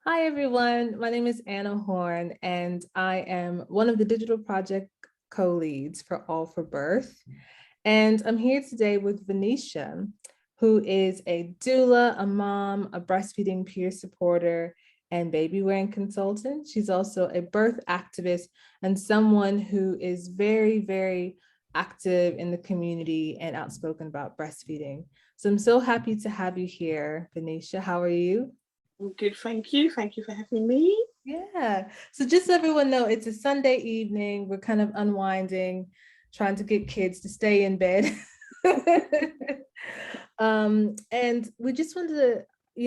Hi, everyone. My name is Anna Horn, and I am one of the digital project co-leads for All4Birth. And I'm here today with Vanisha, who is a doula, a mom, a breastfeeding peer supporter, and baby wearing consultant. She's also a birth activist and someone who is very, very active in the community and outspoken about breastfeeding. So I'm so happy to have you here, Vanisha. How are you? I'm good, thank you. Thank you for having me. Yeah. So just so everyone know, it's a Sunday evening. We're kind of unwinding, trying to get kids to stay in bed. And we just wanted to,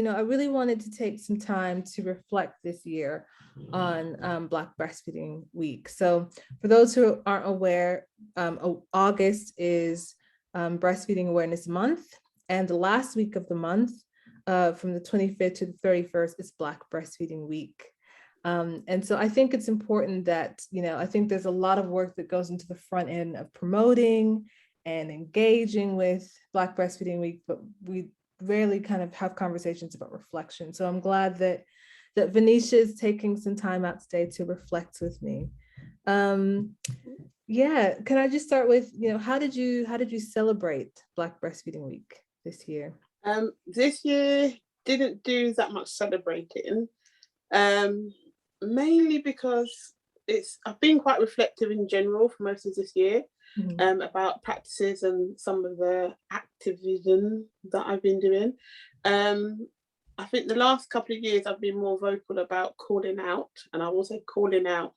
I really wanted to take some time to reflect this year on Black Breastfeeding Week. So for those who aren't aware, August is Breastfeeding Awareness Month, and the last week of the month, from the 25th to the 31st, is Black Breastfeeding Week. And so I think it's important that, I think there's a lot of work that goes into the front end of promoting and engaging with Black Breastfeeding Week, but we rarely kind of have conversations about reflection. So I'm glad that Vanisha is taking some time out today to reflect with me. Yeah, can I just start with, how did you celebrate Black Breastfeeding Week this year? This year didn't do that much celebrating, um, mainly because I've been quite reflective in general for most of this year, about practices and some of the activism that I've been doing. I think the last couple of years I've been more vocal about calling out, and I will say calling out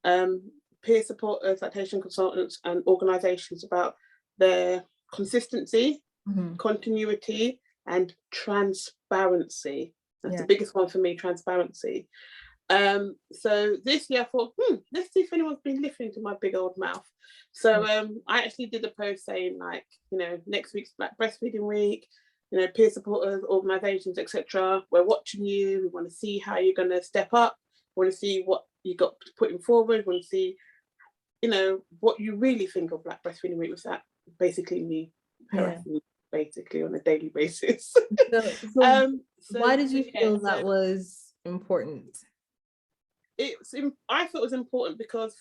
um, peer supporters, lactation consultants, and organisations about their consistency, Mhm. continuity, and transparency. That's the Yeah. biggest one for me, transparency. So this year I thought, let's see if anyone's been listening to my big old mouth. So I actually did a post saying, like, next week's Black Breastfeeding Week, peer supporters, organisations, etc. We're watching you. We want to see how you're going to step up. We want to see what you got putting forward. We want to see, what you really think of Black Breastfeeding Week. Was that basically me Yeah. harassing you basically on a daily basis? So So why did you yeah, feel that was important? I thought it was important because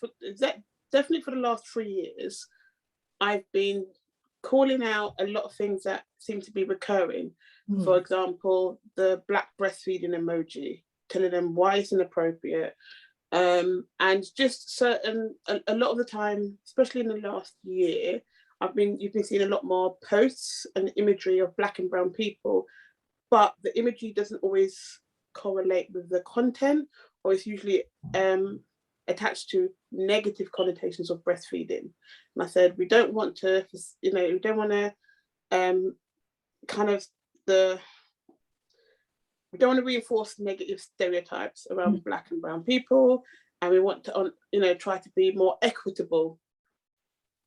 definitely for the last 3 years, I've been calling out a lot of things that seem to be recurring. For Mhm. example, the black breastfeeding emoji, telling them why it's inappropriate. And just a lot of the time, especially in the last year, you've been seeing a lot more posts and imagery of black and brown people, but the imagery doesn't always correlate with the content, or it's usually attached to negative connotations of breastfeeding. And I said, we don't want to, we don't want to um, kind of the we don't want to reinforce negative stereotypes around black and brown people, and we want to, try to be more equitable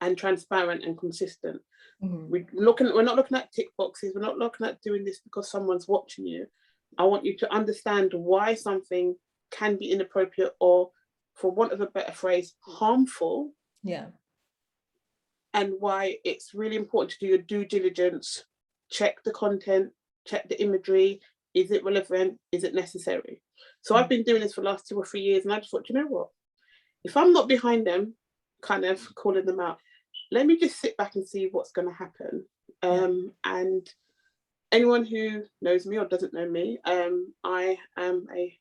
and transparent and consistent. Mhm. We're not looking at tick boxes. We're not looking at doing this because someone's watching you. I want you to understand why something can be inappropriate, or, for want of a better phrase, harmful, Yeah. and why it's really important to do your due diligence, check the content, check the imagery. Is it relevant? Is it necessary? So I've been doing this for the last 2 or 3 years, and I just thought, you know what? If I'm not behind them, kind of calling them out, let me just sit back and see what's going to happen. Yeah. And anyone who knows me or doesn't know me, I am a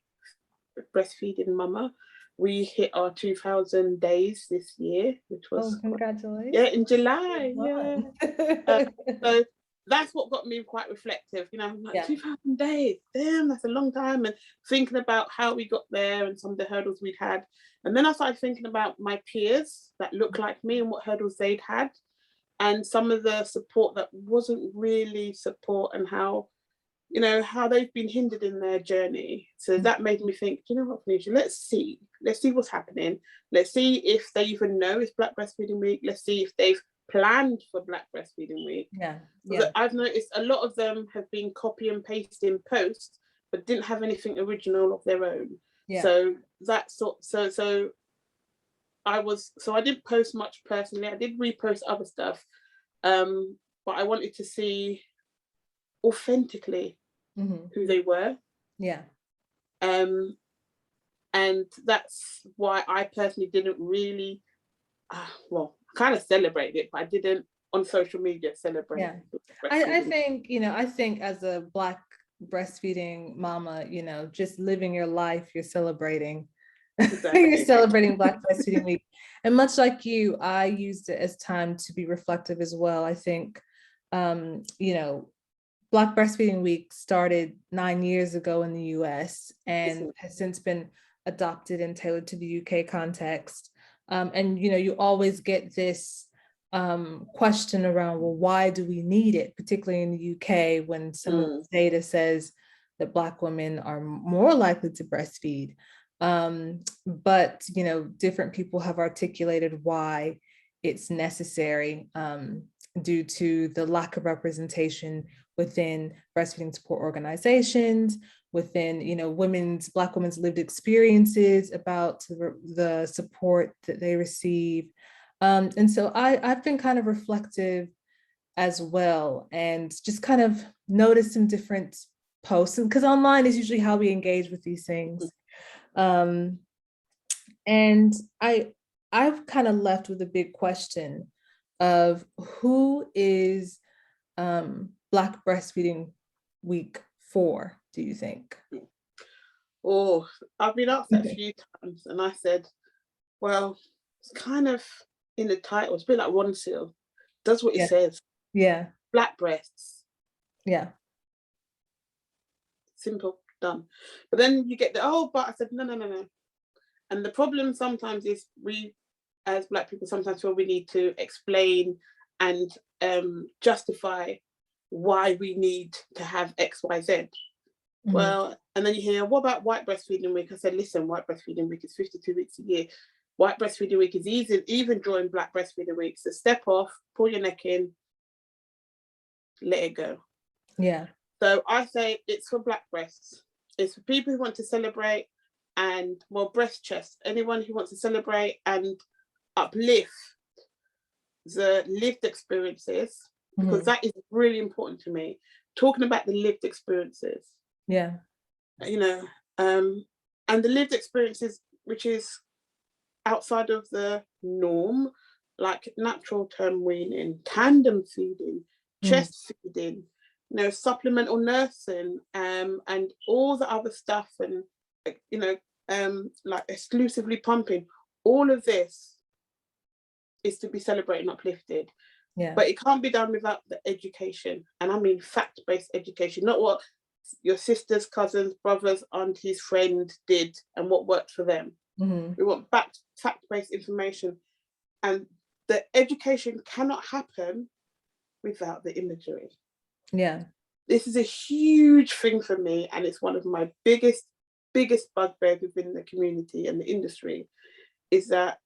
breastfeeding mama. We hit our 2,000 days this year, which Oh, was congratulations. yeah, in July. Yeah. Fun. Uh, so that's what got me quite reflective. I'm like, Yeah. 2,000 days, damn, that's a long time. And thinking about how we got there and some of the hurdles we'd had. And then I started thinking about my peers that look like me and what hurdles they'd had, and some of the support that wasn't really support, and how they've been hindered in their journey. So that made me think, you know what, Phoenicia, let's see what's happening. Let's see if they even know it's Black Breastfeeding Week. Let's see if they've planned for Black Breastfeeding Week. Yeah. Because Yeah. I've noticed a lot of them have been copy and pasting posts, but didn't have anything original of their own. Yeah. So I didn't post much personally. I did repost other stuff, but I wanted to see authentically Mhm. who they were. Yeah. And that's why I personally didn't really, well, kind of celebrate it, but I didn't on social media celebrate. Yeah, I think, I think as a Black breastfeeding mama, just living your life, you're celebrating. Exactly. You're celebrating Black Breastfeeding Week. And much like you, I used it as time to be reflective as well. I think, Black Breastfeeding Week started 9 years ago in the US and has since been adopted and tailored to the UK context. And you always get this question around, well, why do we need it, particularly in the UK, when some of the data says that Black women are more likely to breastfeed. But different people have articulated why it's necessary, due to the lack of representation within breastfeeding support organizations, within Black women's lived experiences about the support that they receive. And so I've been kind of reflective as well, and just kind of noticed some different posts, because online is usually how we engage with these things. And I've kind of left with a big question of who is Black Breastfeeding Week for, do you think? Oh, I've been asked that a few times, and I said, well, it's kind of in the title. It's a bit like One Seal. Does what it says. Yeah. Black breasts. Yeah. Simple, done. But then you get but I said, no. And the problem sometimes is we, as Black people, sometimes feel we need to explain and justify why we need to have X, Y, Z. Mm-hmm. Well, and then you hear, what about White Breastfeeding Week? I said, listen, White Breastfeeding Week is 52 weeks a year. White Breastfeeding Week is easy, even during Black Breastfeeding Week. So step off, pull your neck in, let it go. Yeah. So I say it's for Black breasts. It's for people who want to celebrate and, well, breast chest, anyone who wants to celebrate and uplift the lived experiences, because that is really important to me. Talking about the lived experiences. Yeah. And the lived experiences, which is outside of the norm, like natural term weaning, tandem feeding, chest feeding, supplemental nursing, and all the other stuff, and like exclusively pumping. All of this is to be celebrated and uplifted. Yeah. But it can't be done without the education, and I mean fact-based education, not what your sisters, cousins, brothers, aunties, friends did and what worked for them. We want fact-based information, and the education cannot happen without the imagery. Yeah. This is a huge thing for me, and it's one of my biggest bugbears within the community and the industry, is that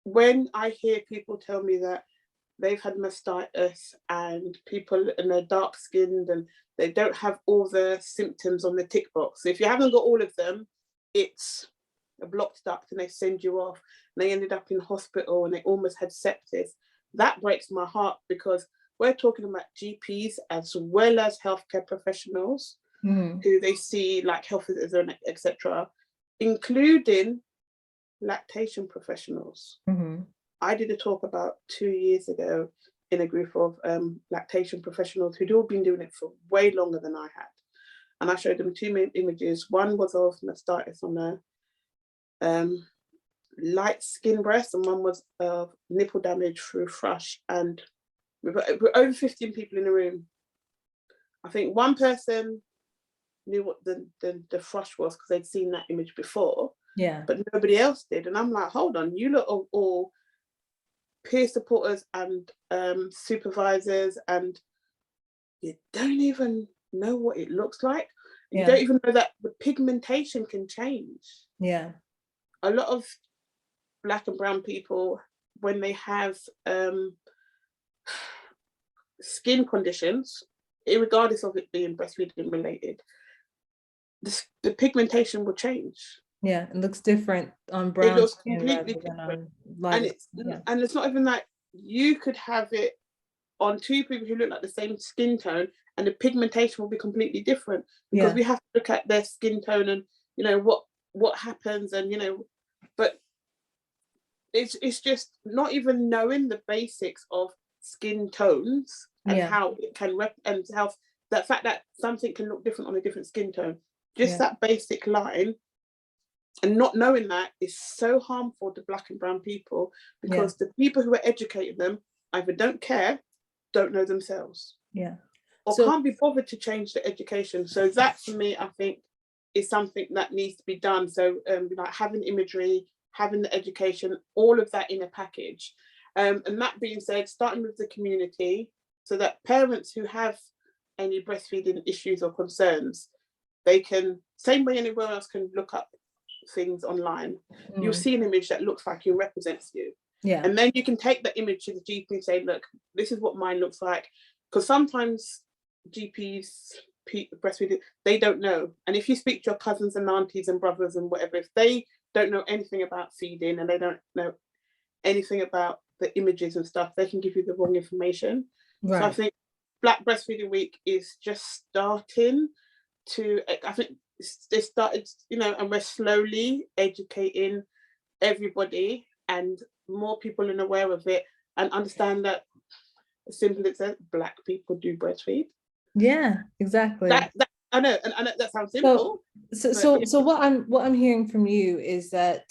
when I hear people tell me that they've had mastitis and people and they're dark skinned and they don't have all the symptoms on the tick box. So if you haven't got all of them, it's a blocked duct and they send you off, and they ended up in hospital and they almost had sepsis. That breaks my heart, because we're talking about GPs as well as healthcare professionals who they see, like health visitors, etc., including lactation professionals. I did a talk about 2 years ago in a group of lactation professionals who'd all been doing it for way longer than I had. And I showed them two images. One was of mastitis on a light skin breast, and one was of nipple damage through thrush. And we're over 15 people in the room. I think one person knew what the thrush was because they'd seen that image before. Yeah. But nobody else did. And I'm like, hold on, you lot are all peer supporters and supervisors, and you don't even know what it looks like. Yeah. You don't even know that the pigmentation can change. Yeah. A lot of Black and brown people, when they have skin conditions, regardless of it being breastfeeding related, the pigmentation will change. Yeah, it looks different on brown. It looks completely different. And it's not even that you could have it on two people who look like the same skin tone and the pigmentation will be completely different, because we have to look at their skin tone and, you know, what happens, and, you know, but it's just not even knowing the basics of skin tones and how it can and how the fact that something can look different on a different skin tone, just that basic line, and not knowing that is so harmful to Black and brown people, because the people who are educating them either don't care, don't know themselves, or can't be bothered to change the education. So that, for me, I think, is something that needs to be done. So like having imagery, having the education, all of that in a package. And that being said, starting with the community, so that parents who have any breastfeeding issues or concerns, they can, same way anyone else can look up things online, you'll see an image that looks like you, represents you. And then you can take that image to the GP and say, look, this is what mine looks like. Because sometimes GPs, breastfeeding, they don't know. And if you speak to your cousins and aunties and brothers and whatever, if they don't know anything about feeding and they don't know anything about the images and stuff, they can give you the wrong information. So I think Black Breastfeeding Week is just starting to, I think they started, you know, and we're slowly educating everybody, and more people are aware of it and understand that, as simple as that, Black people do breastfeed. Yeah, exactly. That I know, and I know that sounds simple. So what I'm hearing from you is that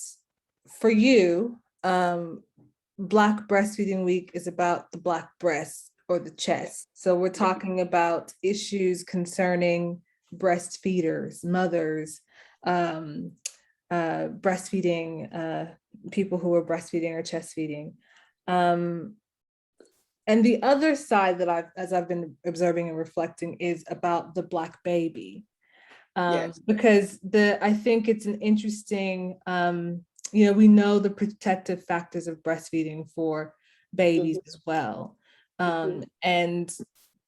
for you, Black Breastfeeding Week is about the Black breast or the chest. So we're talking about issues concerning breastfeeders, mothers, breastfeeding, people who are breastfeeding or chest feeding. And the other side that I've been observing and reflecting is about the Black baby. Because I think it's an interesting, you know, we know the protective factors of breastfeeding for babies as well. And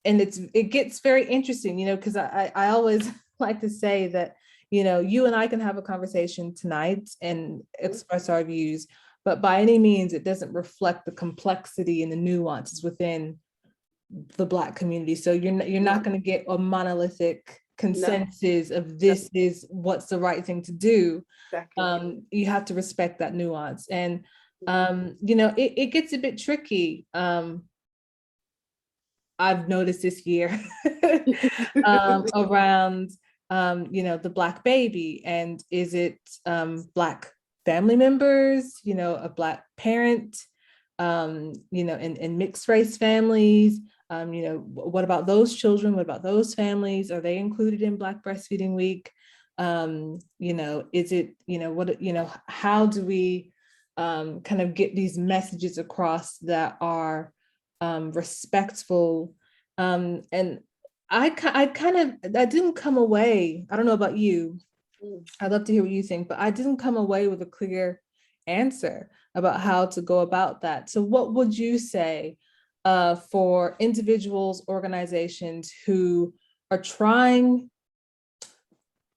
it gets very interesting, you know, because I always like to say that, you know, you and I can have a conversation tonight and express our views, but by any means, it doesn't reflect the complexity and the nuances within the Black community. So you're not going to get a monolithic consensus of this is what's the right thing to do. You have to respect that nuance. And, you know, it gets a bit tricky. I've noticed this year around, you know, the Black baby, and is it Black family members, you know, a Black parent, you know, in mixed race families, you know, what about those children? What about those families? Are they included in Black Breastfeeding Week? You know, is it, you know, what, you know, how do we kind of get these messages across that are respectful? And I didn't come away, I don't know about you, I'd love to hear what you think, but I didn't come away with a clear answer about how to go about that. So what would you say for individuals, organizations who are trying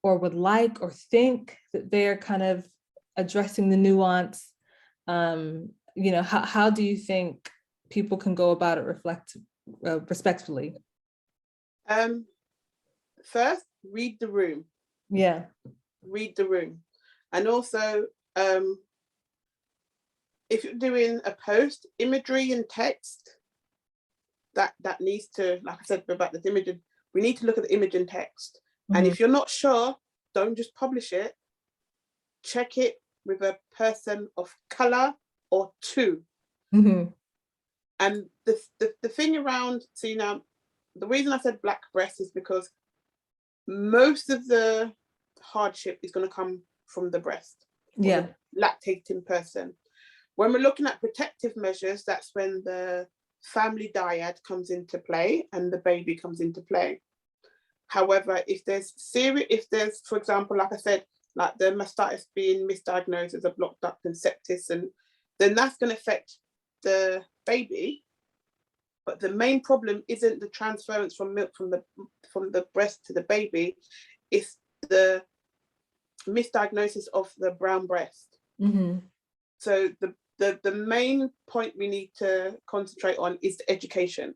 or would like or think that they're kind of addressing the nuance? You know, how do you think people can go about it respectfully? First, read the room. Read the room. And also, if you're doing a post, imagery and text, that needs to, like I said about the image, we need to look at the image and text. And if you're not sure, don't just publish it. Check it with a person of color or two. And the thing around, see now, the reason I said Black breast is because most of the hardship is going to come from the breast, the lactating person. When we're looking at protective measures, that's when the family dyad comes into play and the baby comes into play. However, if there's, for example, like I said, like the mastitis being misdiagnosed as a blocked duct and sepsis, and then that's going to affect the baby. But the main problem isn't the transference from milk from the breast to the baby, it's the misdiagnosis of the brown breast. So the main point we need to concentrate on is the education.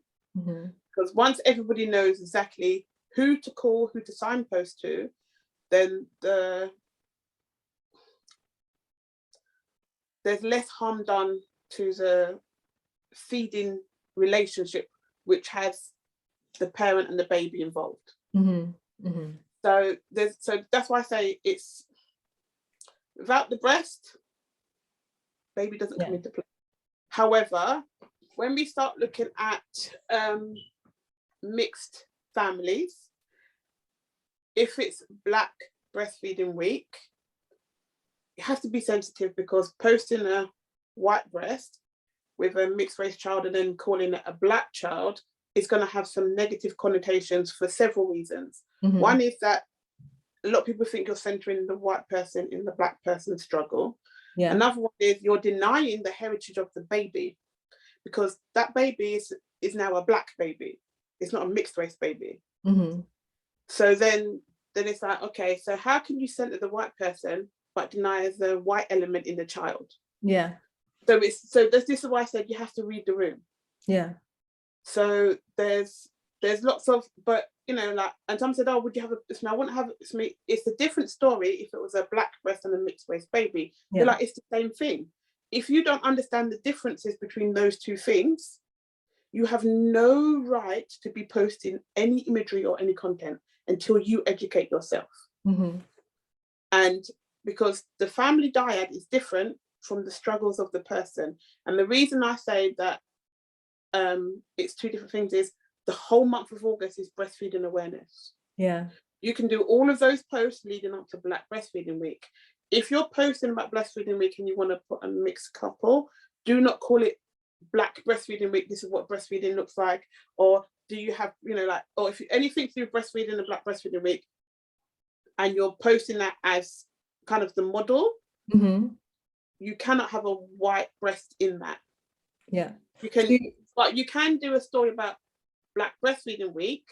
Because once everybody knows exactly who to call, who to signpost to, then there's less harm done to the feeding relationship, which has the parent and the baby involved. So that's why I say it's without the breast, baby doesn't come into play. However, when we start looking at mixed families, if it's Black Breastfeeding Week, you have to be sensitive, because posting a white breast with a mixed race child and then calling it a Black child is going to have some negative connotations for several reasons. One is that a lot of people think you're centering the white person in the Black person's struggle. Another one is you're denying the heritage of the baby, because that baby is now a Black baby. It's not a mixed race baby. So then it's like, okay, so how can you center the white person but deny the white element in the child? So this is why I said you have to read the room. So there's lots of, but like, and some said, oh, would you have a, I wouldn't have it's a different story if it was a Black breast and a mixed race baby. They're like, it's the same thing. If you don't understand the differences between those two things, you have no right to be posting any imagery or any content until you educate yourself. And because the family dyad is different from the struggles of the person. And the reason I say that it's two different things is the whole month of August is breastfeeding awareness. You can do all of those posts leading up to Black Breastfeeding Week. If you're posting about Breastfeeding Week and you want to put a mixed couple, do not call it Black Breastfeeding Week. This is what breastfeeding looks like. Or do you have, or if anything through breastfeeding and Black Breastfeeding Week, and you're posting that as kind of the model, you cannot have a white breast in that. You can, but you can do a story about Black Breastfeeding Week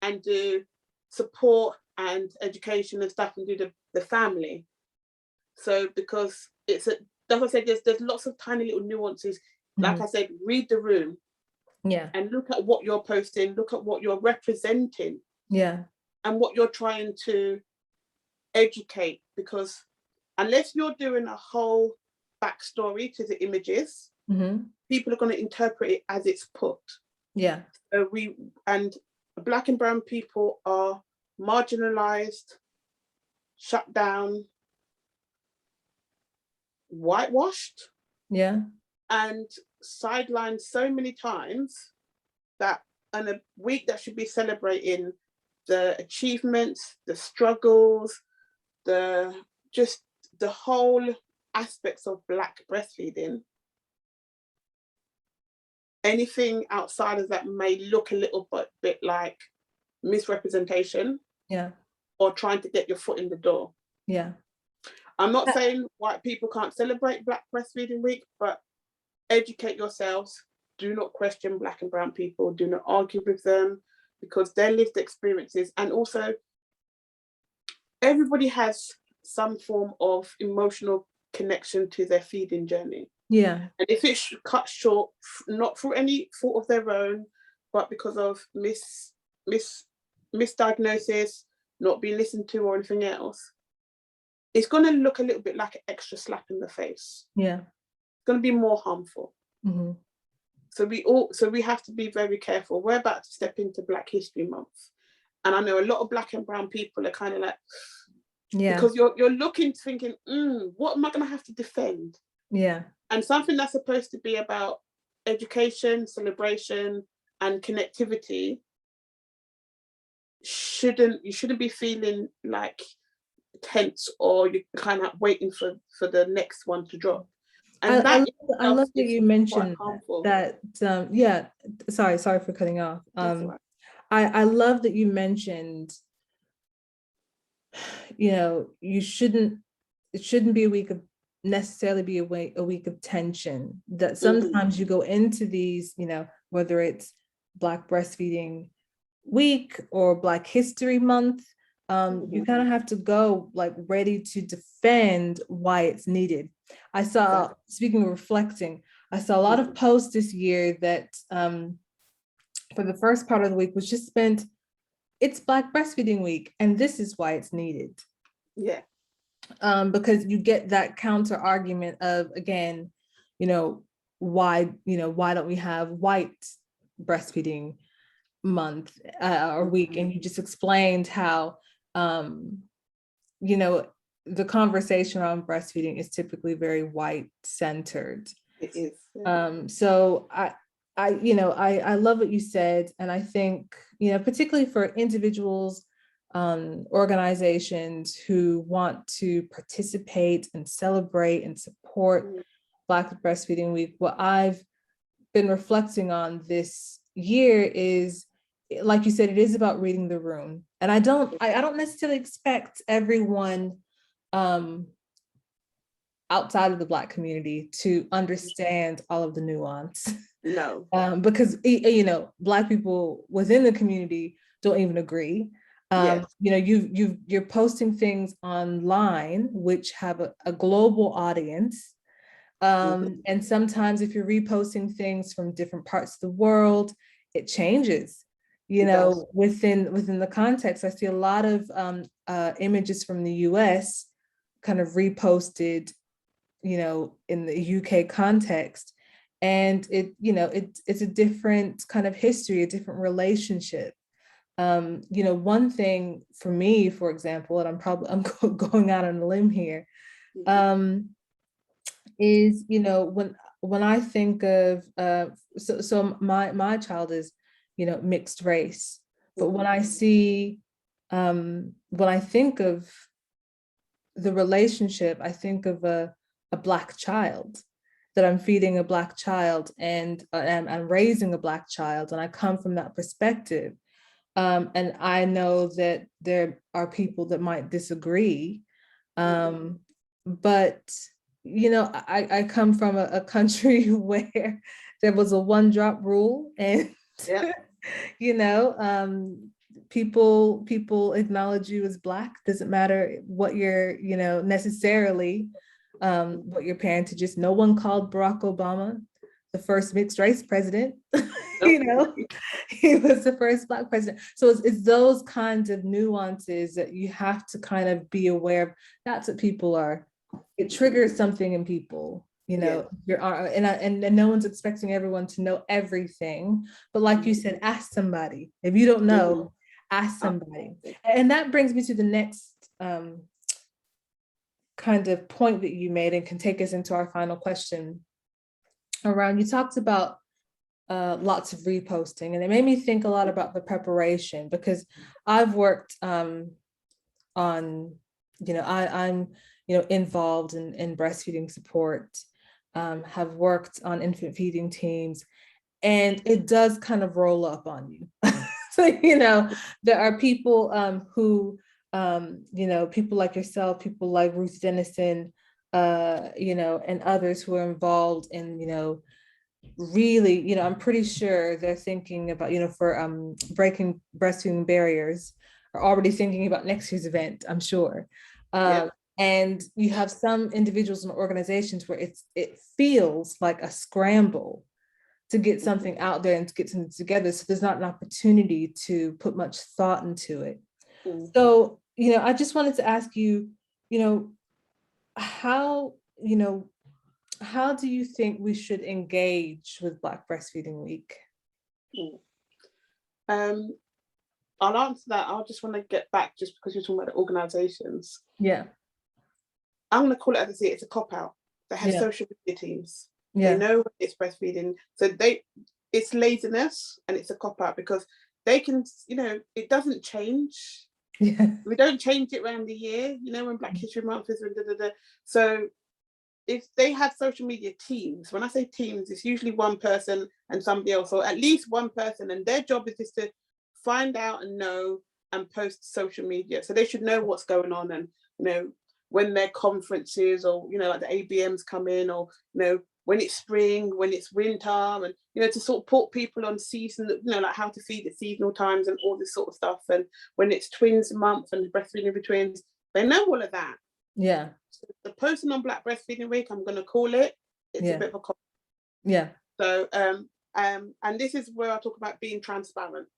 and do support and education and stuff and do the family. So because it's like I said, there's lots of tiny little nuances. Like I said, read the room. And look at what you're posting, look at what you're representing. And what you're trying to educate, because unless you're doing a whole backstory to the images, people are going to interpret it as it's put. So Black and brown people are marginalized, shut down, whitewashed, and sidelined so many times that on a week that should be celebrating the achievements, the struggles, the whole aspects of Black breastfeeding, anything outside of that may look a little bit like misrepresentation, or trying to get your foot in the door. I'm not saying white people can't celebrate Black Breastfeeding Week, but educate yourselves. Do not question Black and brown people. Do not argue with them, because their lived experiences, and also everybody has some form of emotional connection to their feeding journey. And if it's cut short, not through any fault of their own, but because of misdiagnosis, not being listened to or anything else, it's going to look a little bit like an extra slap in the face. It's going to be more harmful. So we have to be very careful. We're about to step into Black History Month, and I know a lot of Black and brown people are kind of like, because you're looking, thinking, what am I going to have to defend? And something that's supposed to be about education, celebration, and connectivity, you shouldn't be feeling like tense, or you're kind of waiting for the next one to drop. And I love that you mentioned that. Sorry for cutting off. I love that you mentioned, it shouldn't be a week of necessarily be a week of tension. That sometimes you go into these, whether it's Black Breastfeeding Week or Black History Month, you kind of have to go like ready to defend why it's needed. I saw, speaking of reflecting, I saw a lot of posts this year that for the first part of the week was just spent, it's Black Breastfeeding Week, and this is why it's needed. Yeah. Because you get that counter argument of, again, why don't we have white breastfeeding month or week? And you just explained how, the conversation around breastfeeding is typically very white centered. It is. So I love what you said. And I think, particularly for individuals, organizations who want to participate and celebrate and support Black Breastfeeding Week, what I've been reflecting on this year is, like you said, it is about reading the room. And I don't necessarily expect everyone outside of the Black community to understand all of the nuance. No. Because Black people within the community don't even agree. Yes. You're posting things online which have a global audience. And sometimes if you're reposting things from different parts of the world, it changes, within the context. I see a lot of images from the US kind of reposted, in the UK context. And it's a different kind of history, a different relationship. One thing for me, for example, and I'm going out on a limb here, is, when I think of, so my child is, mixed race, but when I see, when I think of the relationship, I think of a Black child, that I'm feeding a Black child, and I'm raising a Black child, and I come from that perspective. And I know that there are people that might disagree, but I come from a country where there was a 1-drop rule, and people acknowledge you as Black. Doesn't matter what you're, necessarily what your parentage is. No one called Barack Obama the first mixed race president. He was the first Black president. So it's those kinds of nuances that you have to kind of be aware of. That's what people are. It triggers something in people, and no one's expecting everyone to know everything. But like you said, ask somebody. If you don't know, ask somebody. And that brings me to the next kind of point that you made, and can take us into our final question around, you talked about lots of reposting, and it made me think a lot about the preparation, because I've worked on, I'm involved in breastfeeding support, have worked on infant feeding teams, and it does kind of roll up on you. So, there are people who, people like yourself, people like Ruth Dennison, and others who are involved in, really, I'm pretty sure they're thinking about, for breaking breastfeeding barriers, are already thinking about next year's event, I'm sure. And you have some individuals and organizations where it feels like a scramble to get something out there and to get something together. So there's not an opportunity to put much thought into it. So, I just wanted to ask you, how do you think we should engage with Black Breastfeeding Week? I'll answer that. I just want to get back, just because you're talking about the organizations. Yeah. I'm going to call it as I see it. It's a cop-out. They have social media teams. They know it's breastfeeding. So it's laziness, and it's a cop-out, because they can, it doesn't change. We don't change it around the year, when Black History Month is. So if they have social media teams, when I say teams, it's usually one person and somebody else, or at least one person, and their job is just to find out and know and post social media. So they should know what's going on, and when their conferences, or like the ABMs come in, or when it's spring, when it's winter, and to sort of put people on season, like how to feed at seasonal times and all this sort of stuff. And when it's twins month and breastfeeding for twins, they know all of that. Yeah. So the posting on Black Breastfeeding Week, I'm going to call it, it's a bit of a cop. Yeah. So And this is where I talk about being transparent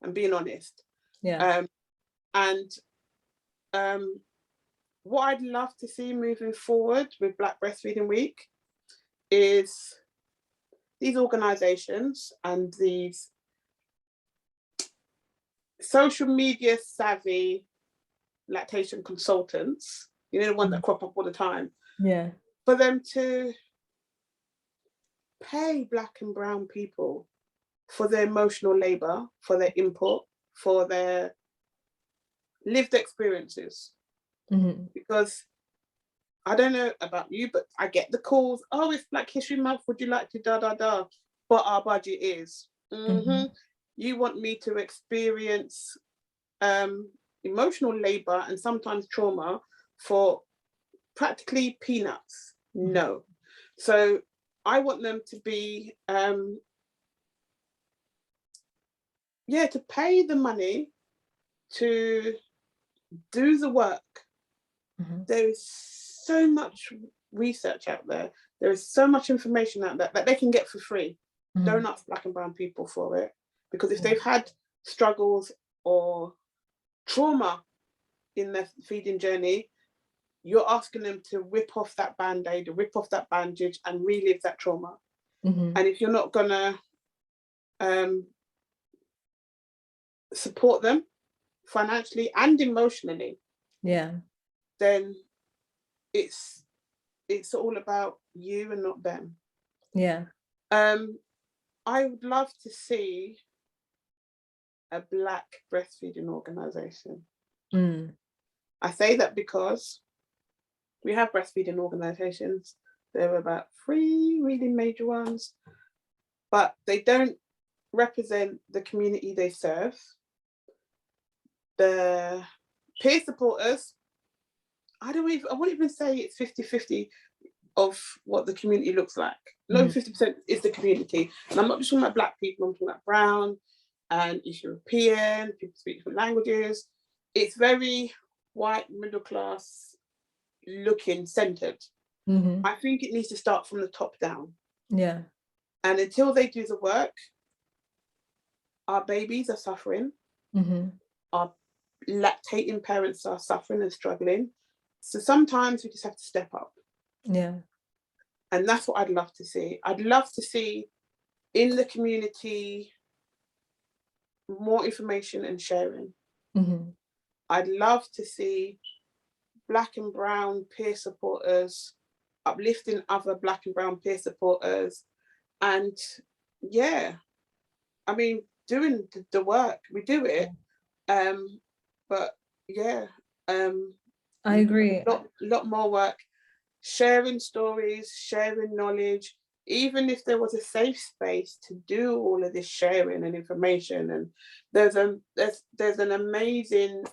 and being honest. Yeah. And what I'd love to see moving forward with Black Breastfeeding Week is these organizations and these social media savvy lactation consultants, you know, the ones that crop up all the time, Yeah, for them to pay Black and brown people for their emotional labor, for their input, for their lived experiences. Because I don't know about you, but I get the calls, oh, it's Black History Month, would you like to da da da? But our budget is. You want me to experience emotional labor and sometimes trauma for practically peanuts? No. So I want them to be to pay the money to do the work. There is so much research out there. There is so much information out there that they can get for free. Don't ask Black and brown people for it, because if they've had struggles or trauma in their feeding journey, you're asking them to rip off that band-aid, or rip off that bandage and relive that trauma. And if you're not gonna support them financially and emotionally, then it's all about you and not them. I would love to see a Black breastfeeding organization. I say that because we have breastfeeding organizations. There are about 3 really major ones, but they don't represent the community they serve. The peer supporters, I wouldn't even say it's 50-50 of what the community looks like. No, 50% is the community. And I'm not just talking about Black people, I'm talking about brown and East European, people speak different languages. It's very white, middle class looking centered. I think it needs to start from the top down. And until they do the work, our babies are suffering. Our lactating parents are suffering and struggling. So sometimes we just have to step up. And that's what I'd love to see. I'd love to see in the community more information and sharing. I'd love to see Black and brown peer supporters uplifting other Black and brown peer supporters. And I mean, doing the work, we do it. But I agree. A lot more work, sharing stories, sharing knowledge, even if there was a safe space to do all of this sharing and information. And there's an amazing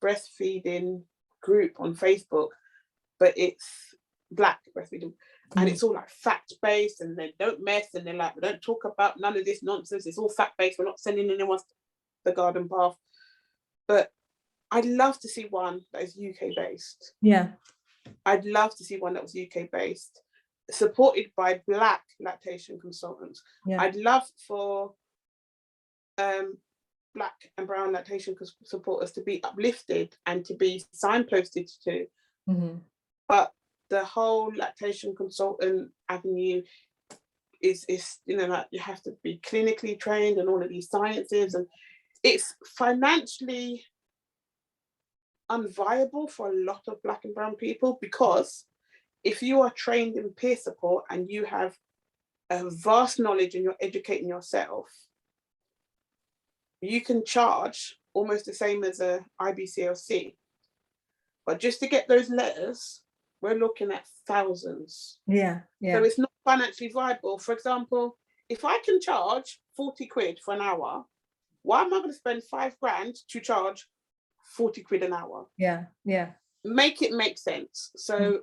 breastfeeding group on Facebook, but it's Black breastfeeding, and it's all like fact-based, and they don't mess, and they're like, we don't talk about none of this nonsense, it's all fact-based, we're not sending anyone to the garden path. But I'd love to see one that is UK based. I'd love to see one that was UK based, supported by Black lactation consultants. I'd love for Black and brown lactation supporters to be uplifted and to be signposted to. But the whole lactation consultant avenue is like you have to be clinically trained and all of these sciences, and it's financially unviable for a lot of Black and brown people, because if you are trained in peer support and you have a vast knowledge and you're educating yourself, you can charge almost the same as a IBCLC. But just to get those letters, we're looking at thousands. So it's not financially viable. For example, if I can charge 40 quid for an hour, why am I going to spend £5,000 to charge 40 quid an hour? Make it make sense. So,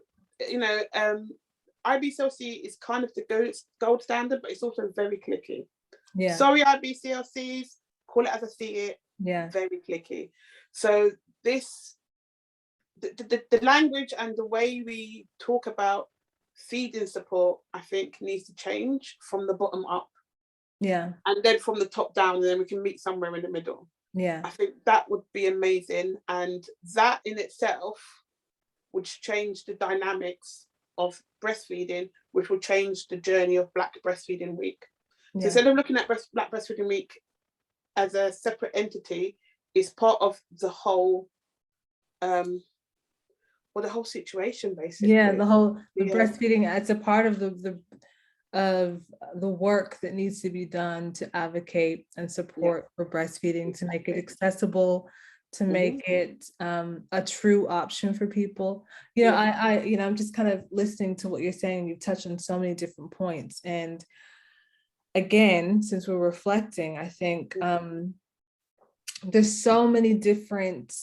IBCLC is kind of the gold standard, but it's also very clicky. Sorry, IBCLCs, call it as I see it. Very clicky. So the language and the way we talk about feeding support, I think, needs to change from the bottom up. Yeah. And then from the top down, and then we can meet somewhere in the middle. Yeah. I think that would be amazing. And that in itself would change the dynamics of breastfeeding, which will change the journey of Black Breastfeeding Week. So instead of looking at Black Breastfeeding Week as a separate entity, it's part of the whole the whole situation, basically. Yeah, the breastfeeding, it's a part of the work that needs to be done to advocate and support for breastfeeding, to make it accessible, to make it a true option for people. I'm just kind of listening to what you're saying. You've touched on so many different points. And again, since we're reflecting, I think there's so many different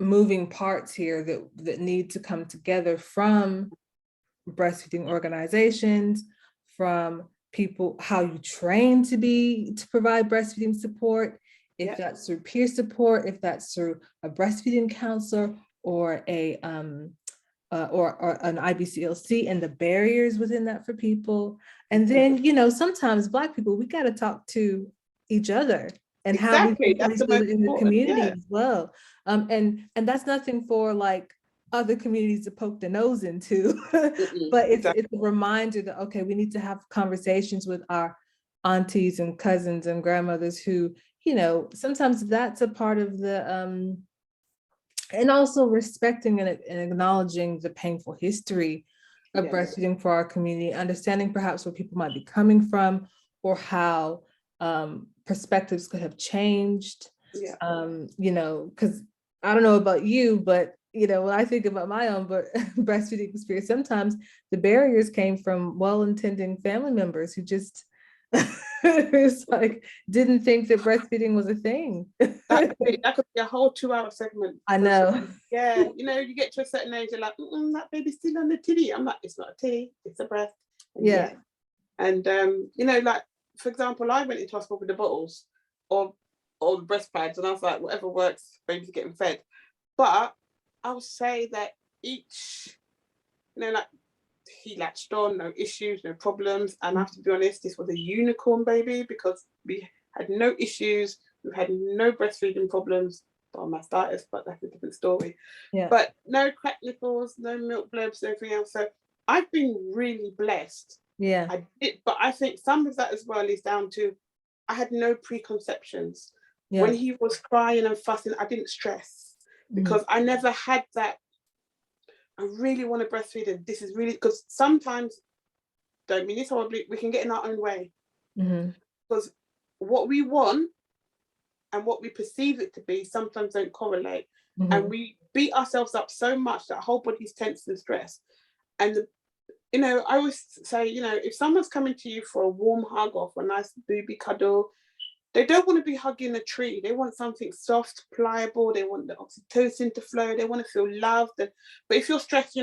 moving parts here that need to come together, from breastfeeding organizations, from people, how you train to provide breastfeeding support, if that's through peer support, if that's through a breastfeeding counselor or an IBCLC, and the barriers within that for people. And then, sometimes Black people, we got to talk to each other and how we support each other in the community as well. And that's nothing for like other communities to poke their nose into, but it's a reminder that, okay, we need to have conversations with our aunties and cousins and grandmothers who, sometimes that's a part of the, and also respecting and acknowledging the painful history of breastfeeding for our community, understanding perhaps where people might be coming from, or how perspectives could have changed. Because I don't know about you, but when I think about my own breastfeeding experience, sometimes the barriers came from well-intending family members who just it's like didn't think that breastfeeding was a thing. that could be a whole 2-hour segment. I know. Yeah, you get to a certain age, you're like, that baby's still on the titty. I'm like, it's not a titty, it's a breast. And like, for example, I went into hospital with the bottles or the breast pads, and I was like, whatever works, baby's getting fed. But I would say that each, like, he latched on, no issues, no problems. And I have to be honest, this was a unicorn baby, because we had no issues, we had no breastfeeding problems, bar mastitis, but that's a different story. But no cracked nipples, no milk blurbs, everything else. So I've been really blessed. But I think some of that as well is down to, I had no preconceptions. When he was crying and fussing, I didn't stress, because I never had that, I really want to breastfeed, and this is really, because sometimes, don't mean this horribly, we can get in our own way. Because what we want and what we perceive it to be sometimes don't correlate. And we beat ourselves up so much that our whole body's tense and stressed. And I always say, if someone's coming to you for a warm hug or for a nice booby cuddle, they don't want to be hugging a tree. They want something soft, pliable. They want the oxytocin to flow. They want to feel loved. But if you're stressed,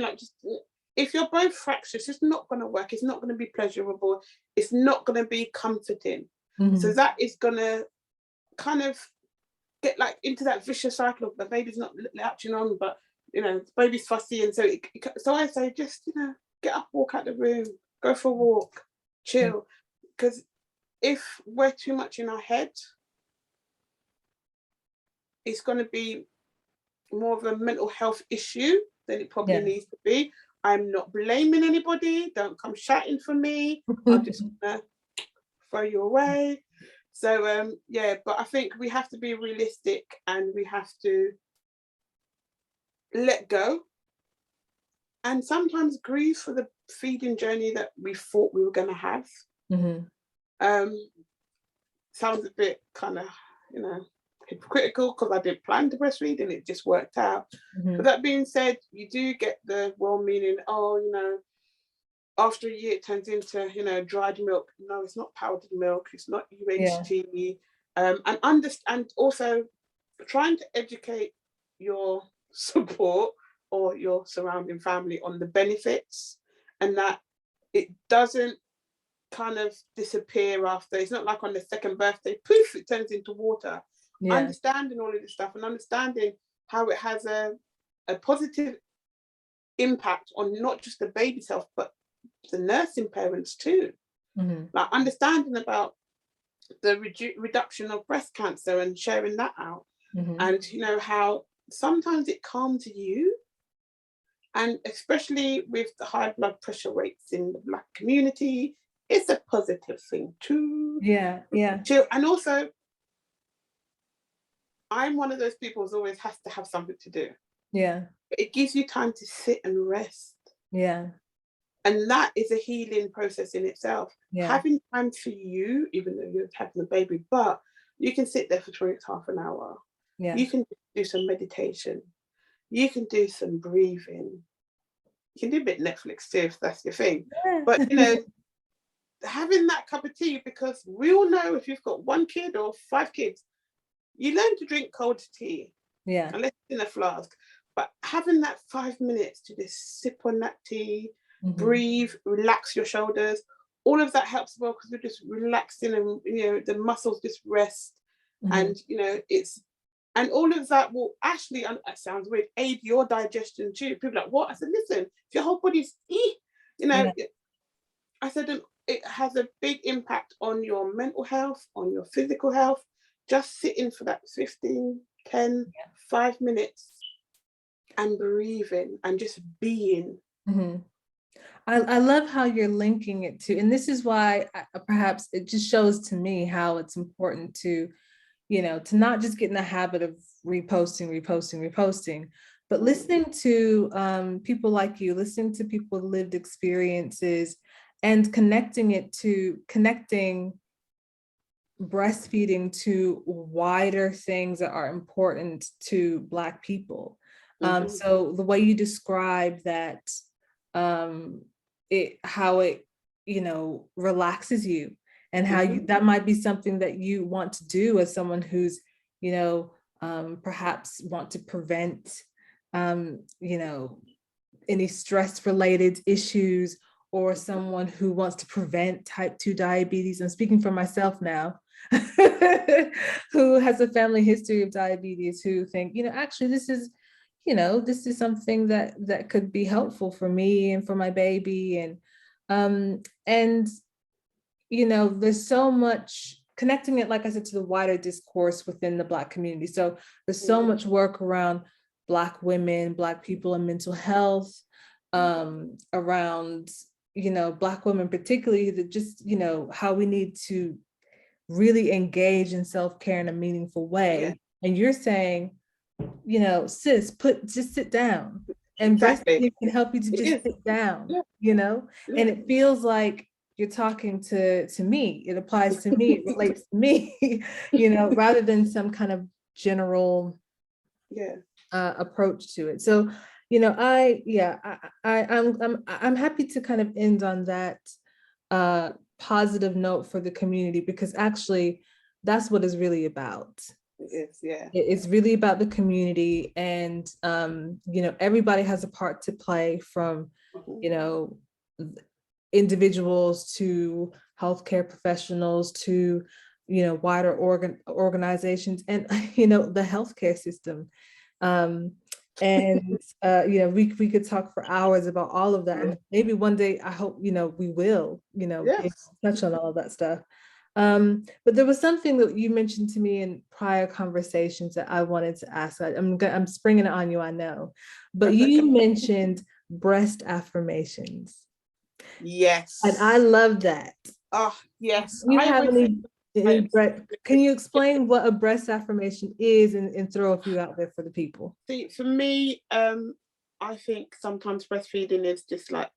if you're both fractious, it's not going to work. It's not going to be pleasurable. It's not going to be comforting. So that is going to kind of get like into that vicious cycle of the baby's not latching on, but the baby's fussy, and so I say, just get up, walk out the room, go for a walk, chill, because if we're too much in our head, it's going to be more of a mental health issue than it probably needs to be. I'm not blaming anybody. Don't come shouting for me. I'm just going to throw you away. So, but I think we have to be realistic, and we have to let go, and sometimes grieve for the feeding journey that we thought we were going to have. Sounds a bit kind of, hypocritical, because I didn't plan to breastfeed and it just worked out. But that being said, you do get the well-meaning, after a year it turns into, dried milk. No, it's not powdered milk. It's not UHT. And also trying to educate your support or your surrounding family on the benefits, and that it doesn't kind of disappear after. It's not like on the second birthday, poof, it turns into water. Understanding all of this stuff and understanding how it has a positive impact on not just the baby's health, but the nursing parents too. Like understanding about the reduction of breast cancer and sharing that out. Mm-hmm. And you know how sometimes it calms you, and especially with the high blood pressure rates in the Black community, it's a positive thing too. Yeah, yeah. And also, I'm one of those people who always has to have something to do. Yeah. It gives you time to sit and rest. Yeah. And that is a healing process in itself. Yeah. Having time for you, even though you're having a baby, but you can sit there for half an hour. Yeah. You can do some meditation. You can do some breathing. You can do a bit Netflix too, if that's your thing. Yeah. But, you know, having that cup of tea, because we all know if you've got 1 kid or 5 kids, you learn to drink cold tea. Yeah. Unless it's in a flask. But having that 5 minutes to just sip on that tea, Mm-hmm. breathe, relax your shoulders, all of that helps well, because we're just relaxing, and you know the muscles just rest. Mm-hmm. And you know and all of that will actually, that sounds weird, aid your digestion too. People are like, what? I said, listen, if your whole body's you know, yeah. I said it has a big impact on your mental health, on your physical health. Just sitting for that 15, 10, 5 minutes and breathing and just being. Mm-hmm. I love how you're linking it to, and this is why perhaps it just shows to me how it's important to, you know, to not just get in the habit of reposting, but listening to people like you, listening to people with lived experiences, and connecting breastfeeding to wider things that are important to Black people. Mm-hmm. So the way you describe that, how it, you know, relaxes you, and how that might be something that you want to do as someone who's, you know, perhaps want to prevent, you know, any stress related issues, or someone who wants to prevent type 2 diabetes. I'm speaking for myself now, who has a family history of diabetes, who think, you know, actually this is, you know, this is something that could be helpful for me and for my baby. And you know, there's so much connecting it, like I said, to the wider discourse within the Black community. So there's so much work around Black women, Black people, and mental health, around, you know, Black women particularly, that just, you know, how we need to really engage in self-care in a meaningful way. Yeah. And you're saying, you know, sis, just sit down, and breastfeeding can help you to just sit down, you know, and it feels like you're talking to me. It applies to me, it relates to me, you know, rather than some kind of general approach to it. So, you know, I'm happy to kind of end on that positive note for the community, because actually that's what it's really about. It's really about the community, and you know, everybody has a part to play, from you know, individuals to healthcare professionals to, you know, wider organizations, and you know, the healthcare system. And you know, we could talk for hours about all of that, and maybe one day, I hope, you know, we will, you know, touch on all of that stuff. But there was something that you mentioned to me in prior conversations that I wanted to ask. I'm springing it on you, I know, but you mentioned breast affirmations. Yes. And I love that. Oh, yes. Can you explain what a breast affirmation is, and throw a few out there for the people? See, for me, I think sometimes breastfeeding is just like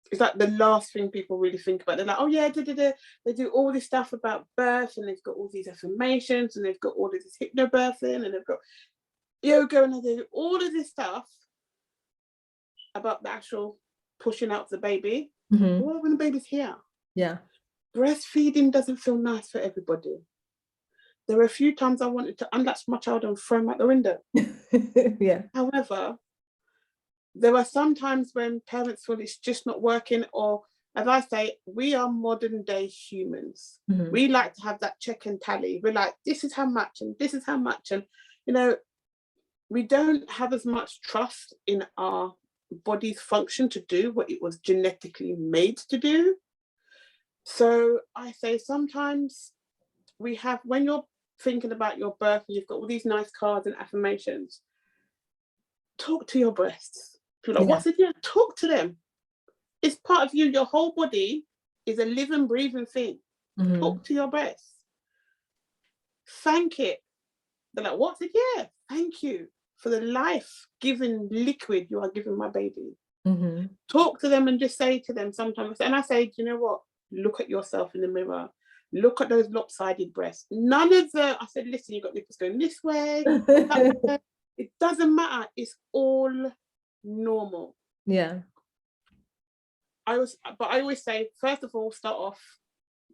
it's like the last thing people really think about. They're like, oh yeah, they do all this stuff about birth, and they've got all these affirmations, and they've got all of this hypnobirthing, and they've got yoga, and they do all of this stuff about the actual pushing out the baby. Mm-hmm. Well, when the baby's here. Yeah. Breastfeeding doesn't feel nice for everybody. There were a few times I wanted to unlatch my child and throw him out the window. Yeah. However, there are some times when parents feel it's just not working, or as I say, we are modern day humans. Mm-hmm. We like to have that check and tally. We're like, this is how much, and this is how much. And, you know, we don't have as much trust in our body's function to do what it was genetically made to do. So I say sometimes we have, when you're thinking about your birth and you've got all these nice cards and affirmations, talk to your breasts. People are like, Yeah. what's it? Yeah, talk to them. It's part of you. Your whole body is a living, breathing thing. Mm-hmm. Talk to your breasts. Thank it. They're like, what's it? Yeah, thank you for the life-giving liquid you are giving my baby. Mm-hmm. Talk to them and just say to them sometimes, and I say, do you know what? Look at yourself in the mirror. Look at those lopsided breasts. None of the, I said, listen, you've got nipples going this way, that way. It doesn't matter. It's all normal. Yeah. I always say, first of all, start off,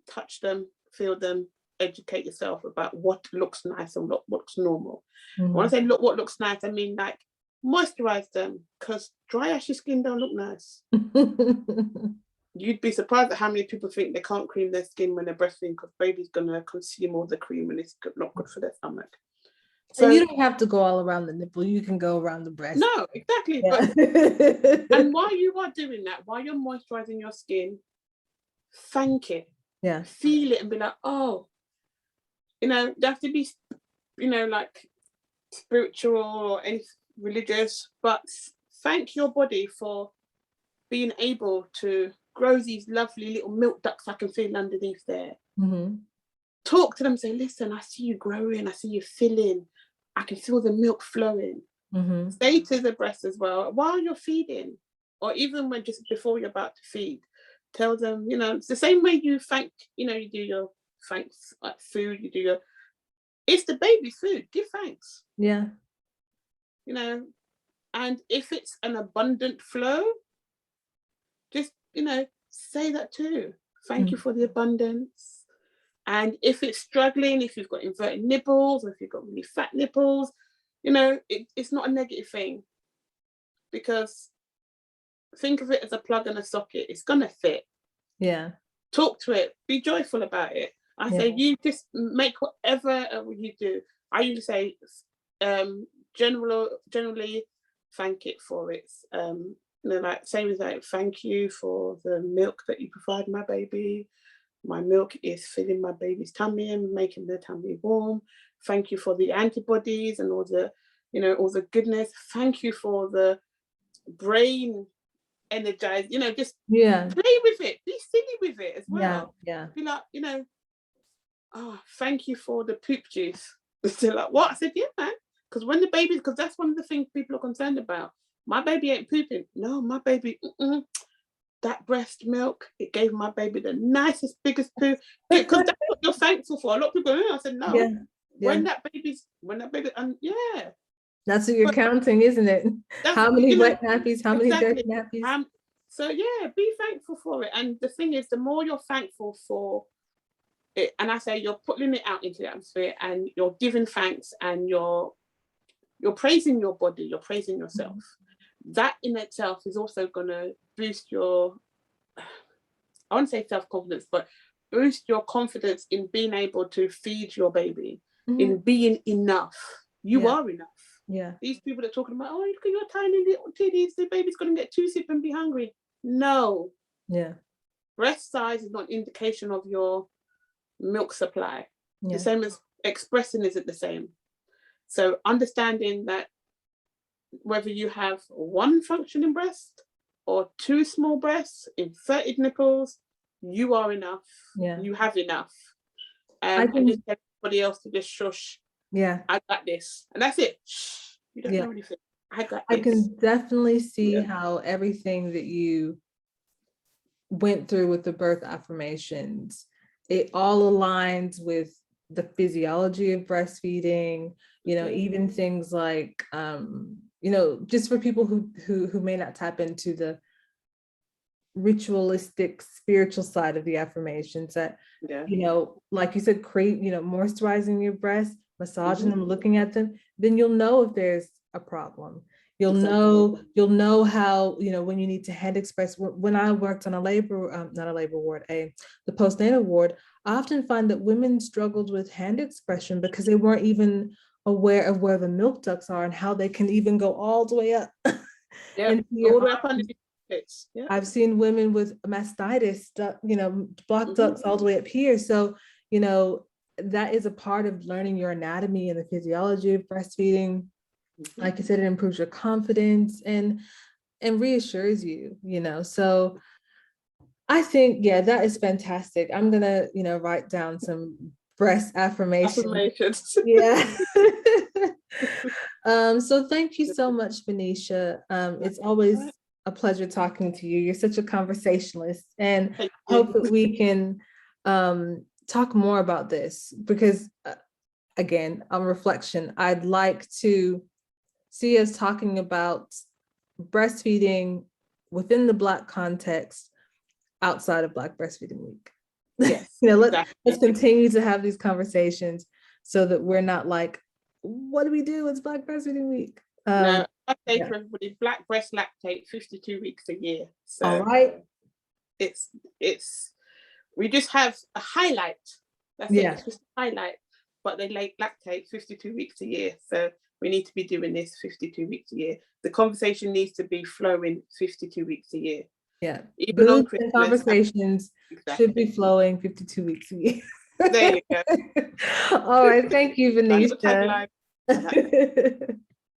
touch them, feel them, educate yourself about what looks nice and what looks normal. Mm-hmm. When I say look what looks nice, I mean like moisturize them, because dry ashy skin don't look nice. You'd be surprised at how many people think they can't cream their skin when they're breastfeeding because baby's gonna consume all the cream and it's not good for their stomach. So you don't have to go all around the nipple. You can go around the breast. No, exactly. Yeah. But and while you are doing that, while you're moisturizing your skin, thank it. Yeah. Feel it and be like, oh, you know, they have to be, you know, like spiritual or any religious, but thank your body for being able to grow these lovely little milk ducts I can feel underneath there. Mm-hmm. Talk to them, say, listen, I see you growing, I see you filling, I can feel the milk flowing. Mm-hmm. Say to the breast as well, while you're feeding, or even when just before you're about to feed, tell them, you know, it's the same way you thank, you know, you do your thanks like food, you do your, it's the baby's food, give thanks. Yeah. You know, and if it's an abundant flow, just, you know, say that too. Thank you for the abundance. And if it's struggling, if you've got inverted nipples, or if you've got really fat nipples, you know, it's not a negative thing, because think of it as a plug and a socket. It's gonna fit. Yeah. Talk to it. Be joyful about it. I say you just make whatever you do. I usually say, generally, thank it for its. You know, like same as like, thank you for the milk that you provide my baby. My milk is filling my baby's tummy and making their tummy warm. Thank you for the antibodies and all the, you know, all the goodness. Thank you for the brain energized, you know, just play with it, be silly with it as well. Yeah. Be like, you know, oh, thank you for the poop juice. They're like, what? I said, yeah, man. Because when the baby, because that's one of the things people are concerned about. My baby ain't pooping. No, my baby, that breast milk, it gave my baby the nicest, biggest poo. Because that's what you're thankful for. A lot of people go, I said, no. Yeah. When that baby, yeah. That's what you're counting, isn't it? How many wet nappies, how many dirty nappies? So yeah, be thankful for it. And the thing is, the more you're thankful for it, and I say you're putting it out into the atmosphere and you're giving thanks and you're praising your body, you're praising yourself. That in itself is also going to boost your, I won't say self-confidence, but boost your confidence in being able to feed your baby, in being enough. You are enough. Yeah. These people that are talking about, oh, look at your tiny little titties, the baby's going to get too sick and be hungry. No. Yeah. Breast size is not an indication of your milk supply. Yeah. The same as expressing isn't the same. So understanding that whether you have one functioning breast or two small breasts, inverted nipples, you are enough. Yeah. You have enough. And just tell everybody else to just shush. Yeah. I got this. And that's it. Shh. You don't know anything. I got this. I can definitely see how everything that you went through with the birth affirmations, it all aligns with the physiology of breastfeeding, you know, even things like, you know, just for people who may not tap into the ritualistic spiritual side of the affirmations, that, you know, like you said, you know, moisturizing your breasts, massaging them, looking at them, then you'll know if there's a problem. You'll know how, you know, when you need to hand express. When I worked on a labor, not a labor ward, the postnatal ward, I often find that women struggled with hand expression because they weren't even aware of where the milk ducts are and how they can even go all the way up. All the way up underneath. I've seen women with mastitis, blocked ducts all the way up here. So, that is a part of learning your anatomy and the physiology of breastfeeding. Like I said, it improves your confidence and reassures you, so I think, that is fantastic. I'm gonna, write down some breast affirmations. Yeah. So thank you so much, Vanisha. It's always a pleasure talking to you. You're such a conversationalist, and hope that we can talk more about this, because again, on reflection, I'd like to see us talking about breastfeeding within the Black context outside of Black Breastfeeding Week. Yes, let's continue to have these conversations so that we're not like, what do we do? It's Black Breastfeeding Week. No, I say for everybody, Black breast lactate 52 weeks a year. So all right. It's we just have a highlight. That's it. It's just a highlight. But they lactate 52 weeks a year. So we need to be doing this 52 weeks a year. The conversation needs to be flowing 52 weeks a year. Yeah. Even on Christmas, conversations should be flowing 52 weeks a year. There you go. All right. Thank you, Vanisha.